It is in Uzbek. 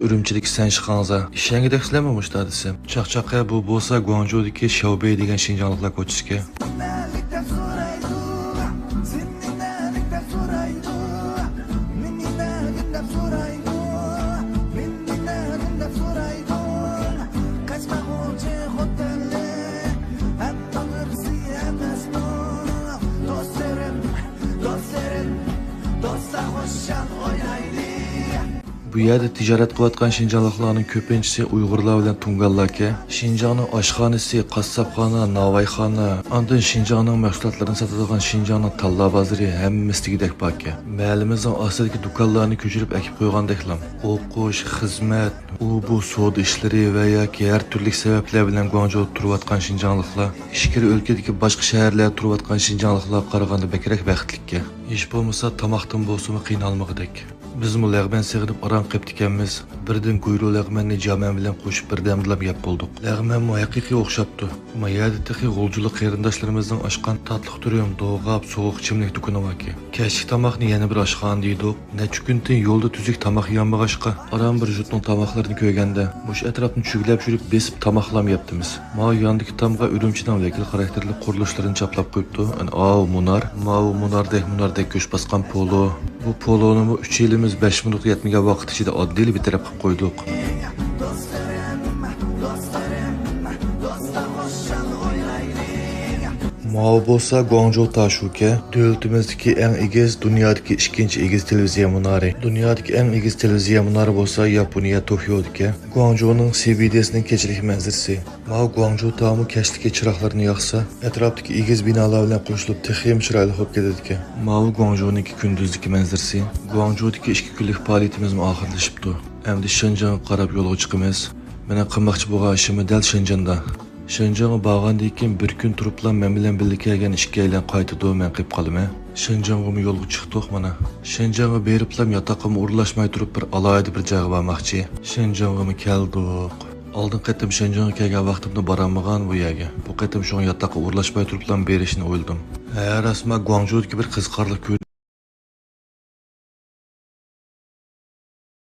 Ürümçideki sen şıkanza. İşenge derslememiş da desem. Çakçakaya bu bolsa Guangzhou'daki Xiaobei degen Şinjanlıklar koçiske. Bu yerde ticaret kılatkan Şinjanlıklarının köpüncesi Uygurlar bilen Tungallar ke. Şinjan'ın aşkhanesi, kassapxana, navayxana, andın Şinjan'ın mahsulatlarını satılgan Şinjan'ın talla bazarı hemmesi gidek bakke. Mahallimizin aslidagi dukanlarını köçürüp ekip koygan deklam. Okuş, hizmet, bu soda işleri veya ki her türlü sebepler bilen Guangzhou'da turvatkan Şinjanlıklar, işkiri ülkedeki başka şehirlerde turvatkan Şinjanlıklar qaraganda bekerek baxtlikka. Hiç bolmasa tamaktan bolsumu qiynalmagıdek. Biz bu lag'man sig'inib aran qilib ekanmiz. Birdan kuyruq lag'manni jaman bilan qo'shib birdamlab yeb bo'ldik. Lag'man mu haqiqiy o'xshabdi. Mayada texi g'uljulik qarindoshlarimizning oshqan tatliq turiyam doğab sovuq ichimlik do'koni vaki. Kechki tomoqni yana bir oshxona deydik. Necha kundan yo'lda tuzuk tomoq yonmag'ashqa aran bir jutning tomoqlarini ko'rganda mush atrofni chuglab yurib besib tomoqlam yebdimiz. Ma yondagi tomga Urumchidan vakil xarakterli qurilishlarni chaplab qo'yibdi. Munardek ko'sh bosgan polo. Bu polonu 3 yilimiz 5 minut yetmegen vaqt ichida oddiy bitirib qo'ydik. Mao bo'lsa Guangzhou Tashuke, davlatimizdagi eng egiz, dunyodagi ikkinchi egiz televiziya munari. Dunyodagi eng egiz televiziya munari bo'lsa Yaponiya Tokyodagi. Guangzhouning CBD'sining kechilik manzarasi. Mao Guangzhou tamu kashlikka chiroqlarni yoqsa, atrofdagi egiz binolar bilan qo'shilib texim chiroyli bo'lib ketadi. Mao Guangzhouning kunduzdagi manzarasi. Guangzhoudagi 2 kunlik faoliyatimiz oxirlashibdi. Endi Shenzhenga qarab yo'lga chiqamiz. Meni qilmoqchi bo'lgan ishim dal Shenzhenda. Shenzhenga borgandan keyin bir kun turiblar men bilan birga kelgan ishga qaytadi men qilib qolaman. Shenzhenga yo'lga chiqdik mana. Shenzhenga beriblar yotoqqa o'rlashmay turib bir alohida bir joyga bormoqchi. Shenzhenga keldik. Oldin qatim Shenzhenga kelgan vaqtimda boramagan bu yerga. Bu qatim shu yotoqqa o'rlashmay turiblar berishni o'yladim. Rasman Guangzhoudagi bir qiziqarli